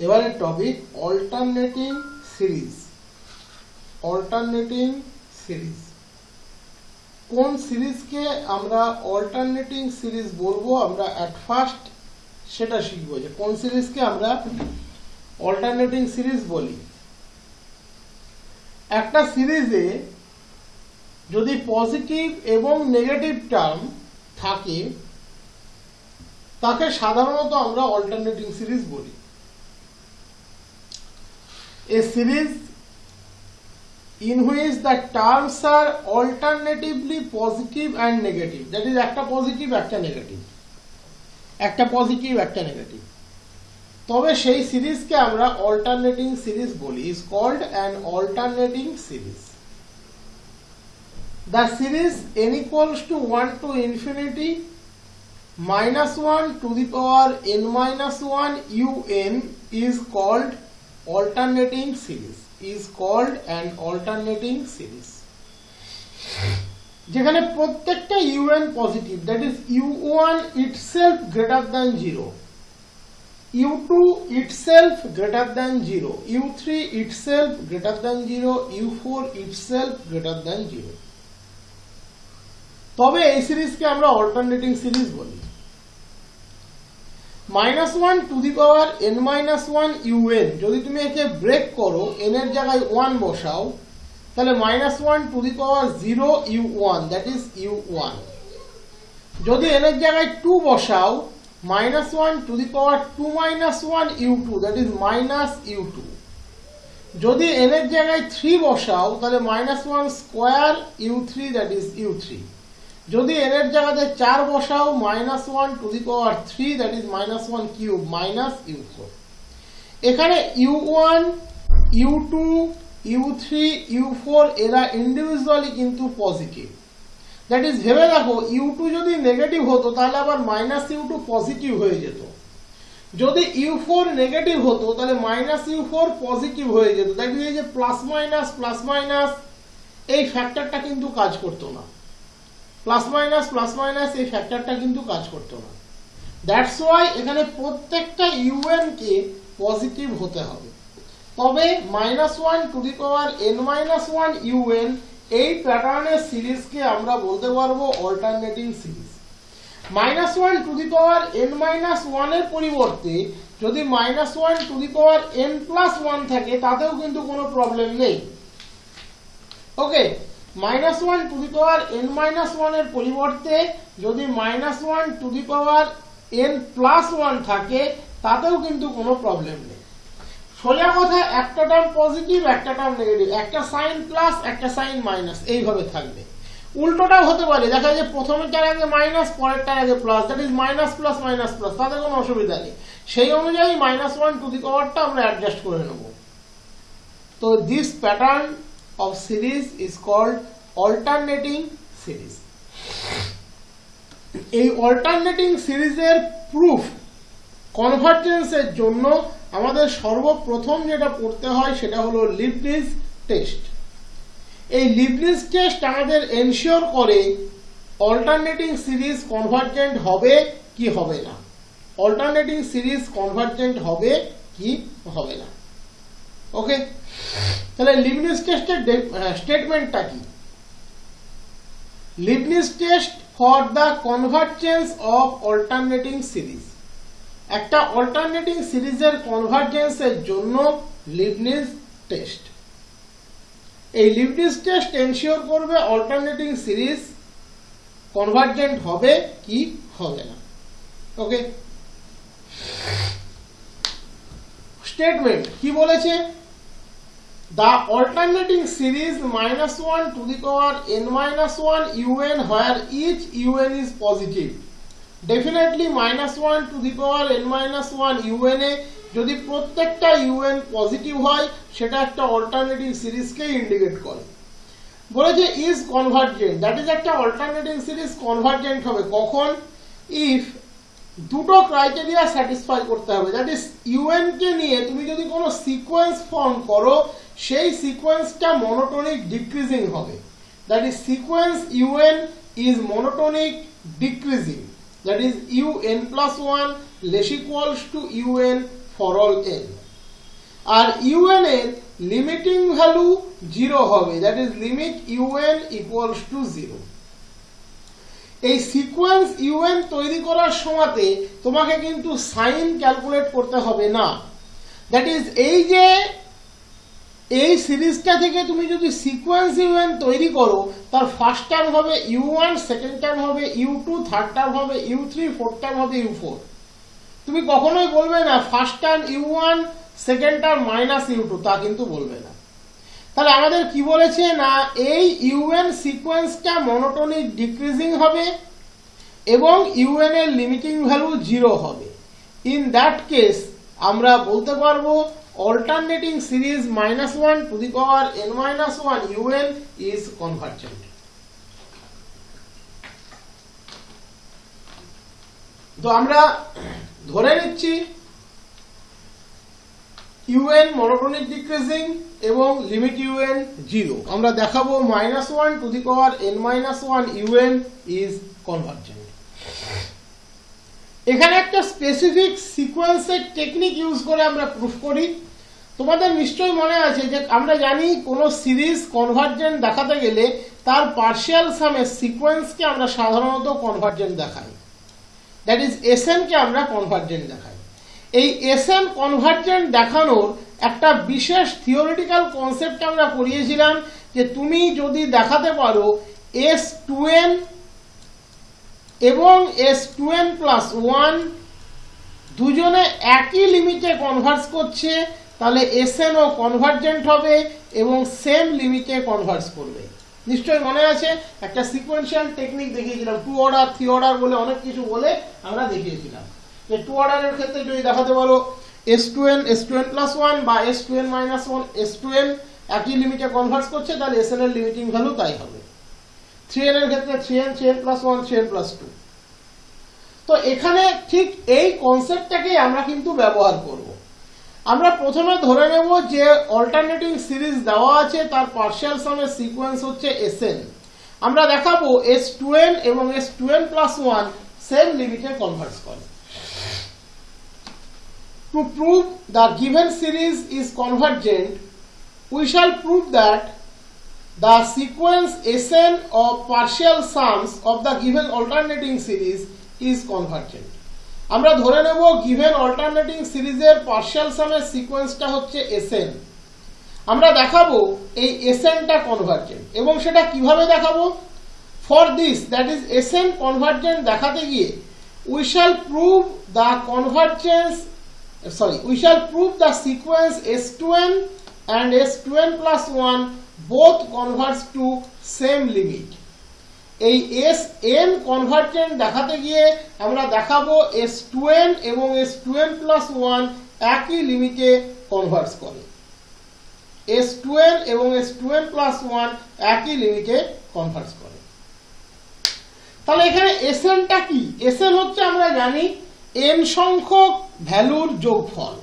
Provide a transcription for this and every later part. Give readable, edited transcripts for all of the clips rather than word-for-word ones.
এবারে topic alternating series. Alternating series কোন সিরিজকে আমরা অল্টারনেটিং সিরিজ বলবো, আমরা অ্যাট ফার্স্ট সেটা শিখবো যে কোন সিরিজকে আমরা অল্টারনেটিং সিরিজ বলি। একটা সিরিজে যদি পজিটিভ এবং নেগেটিভ টার্ম থাকে তাকে সাধারণত আমরা অল্টারনেটিং সিরিজ বলি। A series in which the terms are alternatively positive and negative, that is একটা পজিটিভ একটা নেগেটিভ, একটা পজিটিভ একটা নেগেটিভ, তবে সেই সিরিজকে আমরা অল্টারনেটিং সিরিজ বলি, is called an alternating series. The series n equals to 1 to infinity minus 1 to the power n minus 1 un is called alternating series, is called an alternating series. যেখানে প্রত্যেকটা un positive, that is u1 itself greater than 0, u2 itself greater than 0, u3 itself greater than 0, u4 itself greater than 0, তবে এই সিরিজকে আমরা alternating series বলি। -1 to the power n minus 1 un, যদি তুমি একে break করো, n এর জায়গায় 1 বসাও, তাহলে -1 to the power 0 u1, that is u1। যদি n এর জায়গায় 2 বসাও, -1 to the power 2 minus 1 u2, that is minus u2। যদি n এর জায়গায় 3 বসাও, তাহলে -1 square u3, that is u3। যদি n এর জায়গাতে 4 বসাও, -1 to the power 3, that is -1 cube, minus u4। এখানে u1, u2, u3, u4 এরা ইন্ডিভিজুয়ালি কিন্তু পজিটিভ, দ্যাট ইজ ভেবে দেখো u2 যদি নেগেটিভ হতো তাহলে আবার -u2 পজিটিভ হয়ে যেত, যদি u4 নেগেটিভ হতো তাহলে -u4 পজিটিভ হয়ে যেত, দ্যাট ইজ এই যে প্লাস মাইনাস এই ফ্যাক্টরটা কিন্তু কাজ করতো না, প্লাস মাইনাস এই ফ্যাক্টরটা কিন্তু কাজ করতো না। দ্যাটস ওয়াই এখানে প্রত্যেকটা un কে পজিটিভ হতে হবে। তবে -1 to the power n minus 1 un এই প্যাটার্নের সিরিজকে আমরা বলতে পারবো alternating series. -1 to the power n minus 1 এর পরিবর্তে যদি -1 to the power n plus 1 থাকে তাতেও কিন্তু কোনো প্রবলেম নেই। ওকে, -1 to the power n minus 1 এর পরিবর্তে যদি -1 to the power n plus 1 থাকে তাতেও কিন্তু কোনো প্রবলেম নেই। সোজা কথা, একটা টার্ম পজিটিভ একটা টার্ম নেগেটিভ, একটা সাইন প্লাস একটা সাইন মাইনাস এইভাবে থাকবে। উল্টোটাও হতে পারে, দেখা যায় প্রথমেরটার আগে মাইনাস পরেরটার আগে plus, that is minus plus, তাতে কোনো অসুবিধা নেই। সেই অনুযায়ী -1 টু দি পাওয়ারটা আমরা অ্যাডজাস্ট করে নেব। তো this pattern of series is called alternating series. এই অল্টারনেটিং সিরিজের প্রুফ কনভার্জেন্সের জন্য আমাদের সর্বপ্রথম যেটা পড়তে হয় সেটা হলো লিবনিজ টেস্ট। এই লিবনিজ টেস্ট আমাদের এনশিওর করে অল্টারনেটিং সিরিজ কনভার্জেন্ট হবে কি হবে না, অল্টারনেটিং সিরিজ কনভার্জেন্ট হবে কি হবে না। ওকে, তাহলে লিবনিজ টেস্টের স্টেটমেন্টটা কি? Leibniz test for the convergence of alternating series. একটা অল্টারনেটিং সিরিজের কনভার্জেন্সের জন্য লিবনিজ টেস্ট, এই লিবনিজ টেস্ট এনশিওর করবে অল্টারনেটিং সিরিজ কনভার্জেন্ট হবে কি হবে না। ওকে, স্টেটমেন্ট কি বলেছে? The alternating series -1 to the power n minus 1 un where each un is positive, definitely -1 to the power n minus 1 un এ যদি প্রত্যেকটা un পজিটিভ হয় সেটা একটা অল্টারনেটিং সিরিজকে ইন্ডিকেট করে। বলেছে ইজ কনভার্জেন্ট, দ্যাট ইজ একটা অল্টারনেটিং সিরিজ কনভার্জেন্ট হবে কখন? ইফ দুটো ক্রাইটেরিয়া স্যাটিসফাই করতে হবে, দ্যাট ইজ un কে নিয়ে তুমি যদি কোনো সিকোয়েন্স ফর্ম করো সেই সিকোয়েন্সটা মনোটোনিক ডিক্রিজিং হবে, that is sequence un is monotonic decreasing, that is un plus 1 less equals to un for all n। আর ইউএন এর লিমিটিং ভ্যালু 0 হবে, that is limit u n equals to 0। এই sequence UN তৈরি করার সময়তে তোমাকে কিন্তু সাইন ক্যালকুলেট করতে হবে না, দ্যাট ইজ এই সিরিজটা থেকে তুমি যদি সিকোয়েন্স ইউএন তৈরি করো, তার ফার্স্ট টার্ম হবে u1, সেকেন্ড টার্ম হবে u2, থার্ড টার্ম হবে u3, ফোর্থ টার্ম হবে u4। তুমি কখনোই বলবে না first term u1, second term minus u2, তা কিন্তু বলবে না। তাহলে আমাদের কি বলেছে না, এই ইউএন সিকোয়েন্সটা মনোটোনিক ডিক্রিজিং হবে এবং ইউএন এর লিমিটিং ভ্যালু 0 হবে। ইন দ্যাট কেস আমরা বলতে পারবো alternating series -1 to the power n-1 un is convergent. তো আমরা ধরে নিচ্ছি un মনোটোনিক ডিক্রিজিং এবং লিমিট un 0। আমরা দেখাবো -1 to the power n-1 un is convergent. এখানে একটা স্পেসিফিক সিকোয়েন্সের টেকনিক ইউজ করে আমরা প্রুফ করি। তোমাদের নিশ্চয়ই মনে আছে যে আমরা জানি কোন সিরিজ কনভার্জেন্ট দেখাতে গেলে তার পার্শিয়াল সামের সিকোয়েন্সকে আমরা সাধারণত কনভার্জেন্ট দেখাই, দ্যাট ইজ এসএন কে আমরা কনভার্জেন্ট দেখাই। এই এসএন কনভার্জেন্ট দেখানোর একটা বিশেষ থিওরিটিক্যাল কনসেপ্ট আমরা পড়িয়েছিলাম যে তুমি যদি দেখাতে পারো S2n এবং S2n+1 দুজনে একই লিমিটে কনভার্জ করছে, তাহলে এসএন ও কনভার্জেন্ট হবে এবং সেম লিমিটে কনভার্জ করবে। নিশ্চয়ই মনে আছে একটা সিকোয়েন্সিয়াল টেকনিক দেখিয়েছিলাম, 2 অর্ডার 3 অর্ডার বলে অনেক কিছু বলে আমরা দেখিয়েছিলাম যে 2 অর্ডারের ক্ষেত্রে যদি দেখাতে পারো S2n, S2n+1 বা S2n-1, S2n একই লিমিটে কনভার্জ করছে, তাহলে এসএন এর লিমিটিং ভ্যালু তাই হবে। 3n এর ক্ষেত্রে 3n, 3n+1, 3n+2। তো এখানে ঠিক এই কনসেপ্টটাকেই আমরা কিন্তু ব্যবহার করব। আমরা প্রথমে ধরে নেব যে অল্টারনেটিং সিরিজ দেওয়া আছে, তার পার্শিয়াল সামের সিকোয়েন্স হচ্ছে এসএন। আমরা দেখাবো S2n এবং S2n+1 সেম লিমিটে কনভার্জ করে। To prove the given series is convergent, we shall prove that the sequence Sn of partial sums of the given alternating series is convergent. আমরা ধরে নেব given alternating সিরিজের partial সামের সিকোয়েন্সটা হচ্ছে Sn। আমরা দেখাবো এই Sn-টা কনভার্জেন্ট এবং সেটা কিভাবে দেখাবো? For this, that is Sn convergent দেখাতে গিয়ে we shall prove the sequence S2n and S2n+1 both converge to same limit. এই Sn কনভার্জেন্ট দেখাতে গিয়ে আমরা দেখাবো S2n এবং S2n+1 একই লিমিটে কনভার্জ করে। S2n এবং S2n+1 একই লিমিটে কনভার্জ করে। তাহলে এখানে Sn-টা কি? Sn হচ্ছে আমরা জানি n সংখ্যক ভ্যালুর যোগফল।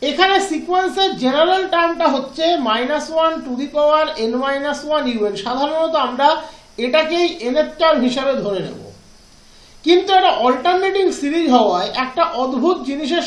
এখানে সিকোয়েন্সের জেনারেল টার্মটা হচ্ছে -1 to the power n-1 un। সাধারণত আমরা এটাকেই n এর টার্ম হিসাবে ধরে নেব, কিন্তু এটা অল্টারনেটিং সিরিজ হওয়ায় একটা অদ্ভুত জিনিসের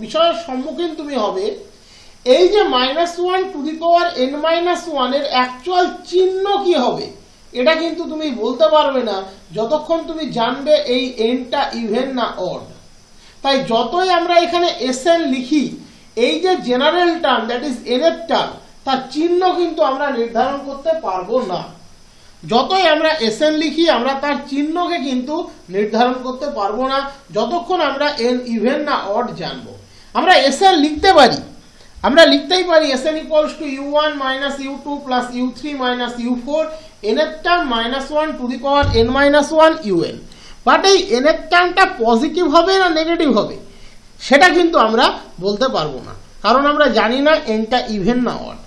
বিষয়ের সম্মুখীন তুমি হবে। এই যে -1 টু দি পাওয়ার n-1 এর অ্যাকচুয়াল চিহ্ন কি হবে এটা কিন্তু তুমি বলতে পারবে না যতক্ষণ তুমি জানবে এই n-টা ইভেন না অড। তাই যতই আমরা এখানে Sn লিখি, এই যে general term that is n এর টার্ম, তার চিহ্ন কিন্তু আমরা নির্ধারণ করতে পারবো না। যতই আমরা Sn লিখি আমরা তার চিহ্নকে কিন্তু নির্ধারণ করতে পারবো না যতক্ষণ আমরা n ইভেন না অড জানবো। আমরা Sn লিখতে পারি, আমরা লিখতেই পারি Sn equals to u1 u2 u3 u4 n এর term -1 to the power n-1 un। But এই n এর টার্মটা পজিটিভ হবে না নেগেটিভ হবে সেটা কিন্তু আমরা বলতে পারবো না, কারণ আমরা জানি না n-টা ইভেন না অড।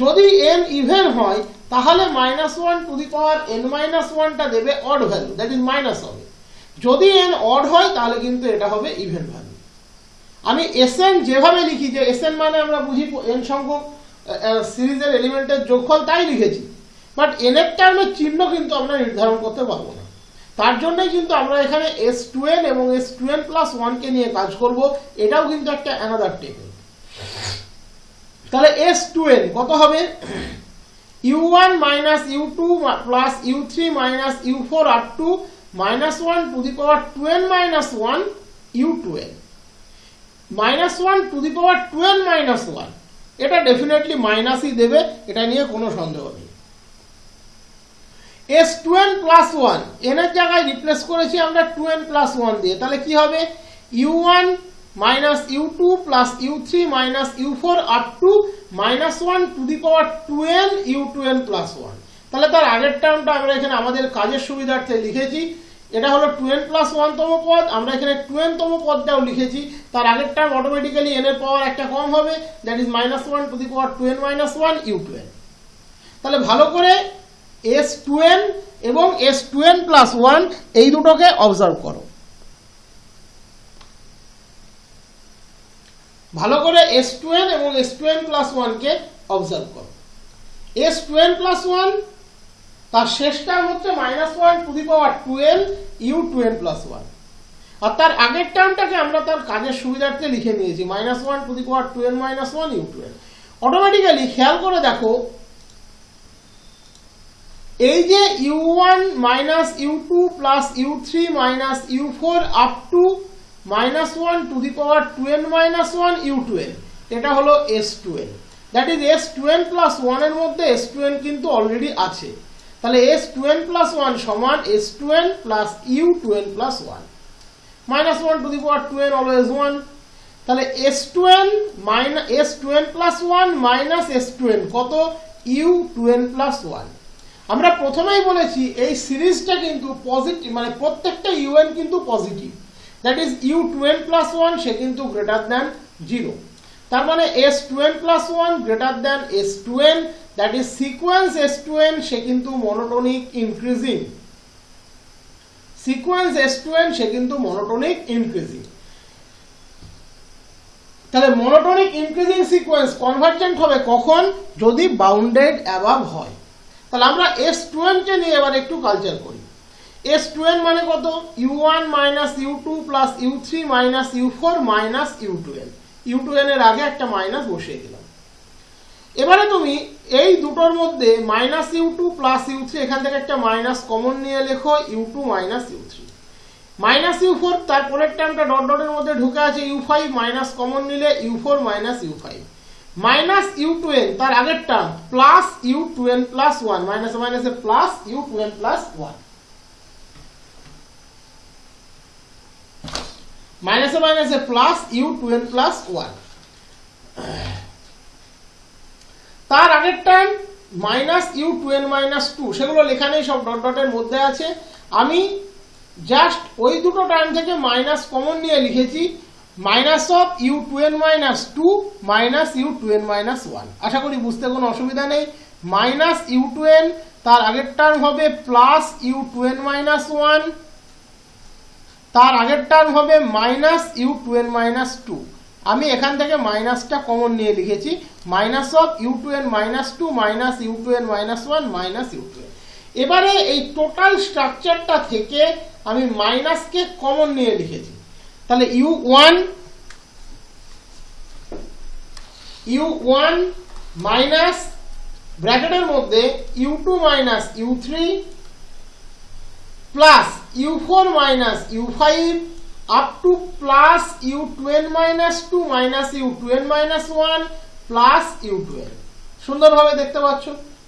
যদি n ইভেন হয় তাহলে -1 টু দি পাওয়ার n-1টা দেবে odd value, that is minus হবে। যদি n অড হয় তাহলে কিন্তু এটা হবে ইভেন ভ্যালু। আমি Sn যেভাবে লিখি যে Sn মানে আমরা বুঝি n সংখ্যক সিরিজের এলিমেন্টের যোগফল, তাই লিখেছি, বাট n এর টার্মের চিহ্ন কিন্তু আমরা নির্ধারণ করতে পারবো না। তার জন্যই কিন্তু আমরা এখানে S2n এবং S2n+1 কে নিয়ে কাজ করব। এটাও কিন্তু একটা অ্যানাদার টেকনিক। তাহলে S2n কত হবে u1 minus u2 plus u3 minus u4 up to minus 1 to the power 2n minus 1 u2n minus 1 to the power 2n minus 1 এটা ডেফিনেটলি মাইনাসই দেবে, এটা নিয়ে কোনো সন্দেহ নেই। S2n plus 1 n এর জায়গায় রিপ্লেস করেছি আমরা 2n plus 1 দিয়ে, তাহলে কি হবে u1 minus u2 plus u3 minus u4 up to minus 1 to the power 2n u2n plus 1। তাহলে তার আগের টার্মটা আমরা এখানে আমাদের কাজের সুবিধার্থে লিখেছি, এটা হলো 2n plus 1 তম পদ, আমরা এখানে 2n তম পদটাও লিখেছি। তার আগের টার্ম অটোমেটিক্যালি n এর পাওয়ার একটা কম হবে, that is minus 1 to the power 2n minus 1 u2n। তাহলে ভালো করে S2n এবং S2n plus 1 এই দুটোকে অবজার্ভ করো, ভালো করে S2n এবং S2n plus 1 কে অবজার্ভ করো। S2n plus 1 তার শেষ টার্ম হচ্ছে -1 to the power 2n u2n plus 1, আর তার আগের টার্মটাকে আমরা তার কাজের সুবিধার্থে লিখে নিয়েছি -1 to the power 2n minus 1 u2n। Automatically খেয়াল করে দেখো এই যে u1 minus u2 plus u3 minus u4 up to -1 to the power 2n minus 1 u2n, এটা হলো S2n, that is S2n plus 1 এর মধ্যে S2n কিন্তু অলরেডি আছে, তাহলে S2n plus 1 সমান S2n plus u2n plus 1, -1 to the power 2n always 1, তাহলে S2n plus 1 minus S2n কত u2n plus 1। আমরা প্রথমেই বলেছি এই সিরিজটা কিন্তু পজিটিভ, মানে প্রত্যেকটা un কিন্তু positive, that is u2n plus 1 সে কিন্তু গ্রেটার দ্যান 0, তার মানে S2n plus 1 greater than S2n, that is sequence S2n সে কিন্তু মনোটোনিক ইনক্রিজিং, সিকোয়েন্স S2n সে কিন্তু মনোটোনিক ইনক্রিজিং। তাহলে মনোটোনিক ইনক্রিজিং সিকোয়েন্স কনভার্জেন্ট হবে কখন, যদি বাউন্ডেড অ্যাবাভ হয়। তাহলে আমরা S2n কে নিয়ে এবার একটু কালচার করি। S2n মানে কত u1 minus u2 plus u3 minus u4 minus u2n, u2n এর আগে একটা মাইনাস বসিয়ে দিলাম। এবারে তুমি এই দুটোর মধ্যে -u2 plus u3 এখান থেকে একটা মাইনাস কমন নিয়ে লেখো u2 minus u3 -u4, তারপরের টার্মটা ডট ডটের মধ্যে ঢুকে আছে u5, মাইনাস কমন নিলে u4 minus u5 minus u2n তার আগের টার্ম প্লাস u2n plus 1, মাইনাসে মাইনাসে প্লাস u2n plus 1, মাইনাসে মাইনাসে প্লাস u2n plus 1, তার আগের টার্ম মাইনাস u2n minus 2, সেগুলো লেখা নেই, সব ডট ডটের মধ্যে আছে। আমি জাস্ট ওই দুটো টার্ম থেকে মাইনাস কমন নিয়ে লিখেছি minus of u2n minus 2 minus u2n minus 1। আশা করি বুঝতে কোনো অসুবিধা নেই। মাইনাস u2n তার আগের টার্ম হবে প্লাস u2n minus 1, তার আগের টার্ম হবে মাইনাস u2n minus 2। আমি এখান থেকে মাইনাসটা কমন নিয়ে লিখেছি minus of u2n minus 2 minus u2n minus 1 minus u2n। এবারে এই টোটাল স্ট্রাকচারটা থেকে আমি মাইনাসকে কমন নিয়ে লিখেছি, তাহলে u1 মাইনাস ব্র্যাকেটের মধ্যে u2 minus u3 plus u4 minus u5 up to plus u2n minus 2 minus u2n minus 1 plus u2n। সুন্দরভাবে দেখতে পাচ্ছ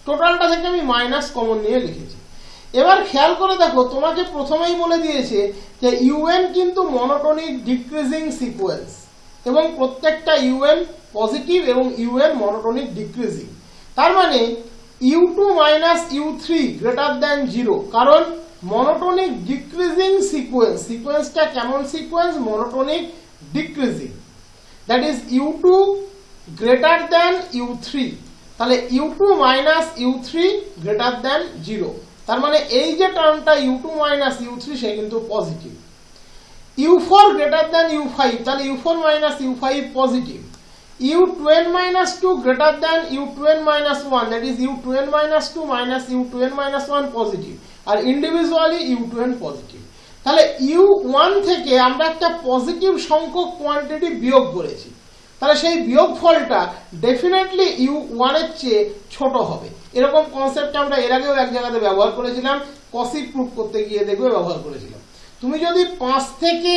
টোটালটা থেকে আমি মাইনাস কমন নিয়ে লিখেছি। এবার খেয়াল করে দেখো, তোমাকে প্রথমেই বলে দিয়েছে যে un কিন্তু মনোটোনিক ডিক্রিজিং সিকোয়েন্স এবং প্রত্যেকটা un পজিটিভ এবং un মনোটোনিক ডিক্রিজিং, তার মানে u2 minus u3 greater than 0, কারণ মনোটোনিক ডিক্রিজিং সিকোয়েন্স, সিকোয়েন্সটা কেমন sequence, monotonic decreasing, that is u2 greater than u3, তাহলে u2 minus u3 greater than 0, তার মানে এই যে টার্মটা u2 minus u3 সে কিন্তু positive. u4 greater than u5, তাহলে u4 minus u5 positive. u2n minus 2 greater than u2n minus 1, that is u2n minus 2 minus u2n minus 1 positive, আর individually u2n positive. তাহলে u1 থেকে আমরা একটা পজিটিভ সংখ্যক quantity বিয়োগ করেছি, তাহলে সেই বিয়োগফলটা ডেফিনেটলি u1 এর চেয়ে ছোট হবে। এরকম কনসেপ্ট আমরা এর আগেও এক জায়গাতে ব্যবহার করেছিলাম, কসি প্রুফ করতে গিয়ে দেখবে ব্যবহার করেছিলাম। তুমি যদি 5 থেকে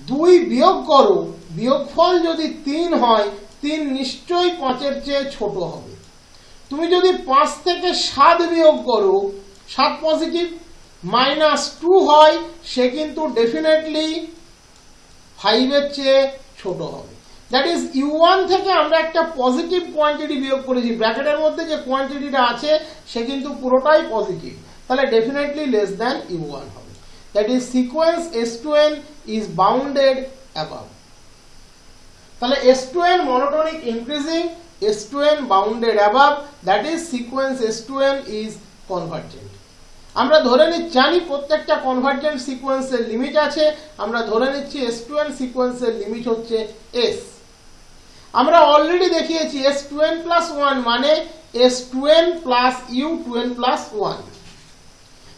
2 বিয়োগ করো, বিয়োগফল যদি 3 হয়, 3 নিশ্চয়ই 5 এর চেয়ে ছোট হবে। তুমি যদি 5 থেকে 7 বিয়োগ করো, 7 পজিটিভ, -2 হয়, সে কিন্তু ডেফিনেটলি 5 এর চেয়ে ছোট হবে। দ্যাট ইজ u1 থেকে আমরা একটা পজিটিভ কোয়ান্টিটি বিয়োগ করেছি, ব্র্যাকেটের মধ্যে যে কোয়ান্টিটিটা আছে সে কিন্তু পুরোটাই পজিটিভ, তাহলে ডেফিনেটলি লেস দ্যান u1 হবে। That is sequence s2n is bounded above. তাহলে s2n monotonic increasing, s2n bounded above, that is sequence s2n is convergent. আমরা ধরে নিচ্ছি, জানি প্রত্যেকটা কনভার্জেন্ট সিকোয়েন্সের লিমিট আছে, আমরা ধরে নিচ্ছি s2n সিকোয়েন্সের লিমিট হচ্ছে s। আমরা অলরেডি দেখিয়েছি s2n প্লাস 1 মানে s2n প্লাস u2n প্লাস 1।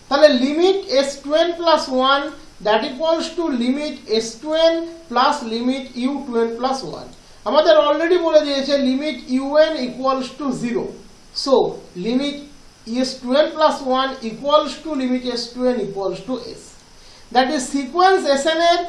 তাহলে limit s2n plus 1 that equals to limit s2n plus limit u2n plus 1। আমাদের অলরেডি বলে দিয়েছে limit un equals to 0, so limit s2n plus 1 equals to limit s2n equals to s. That is sequence sn এর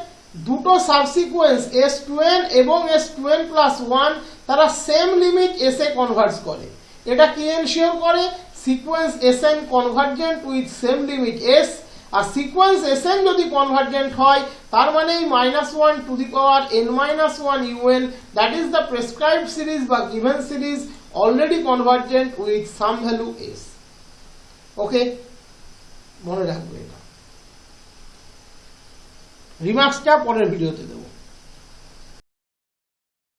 দুটো সাবসিকোয়েন্স s2n এবং s2n plus 1 তারা same limit s এ converge করে। এটা কি এনশিওর করে? Sequence sn convergent with same limit s, আর সিকোয়েন্স sn যদি কনভার্জেন্ট হয় তার মানে -1 to the power n-1 un, that is the prescribed series বা given series already convergent with some value s. ওকে, মনে রাখবে এটা। রিমার্কসটা পরের ভিডিওতে দেবো।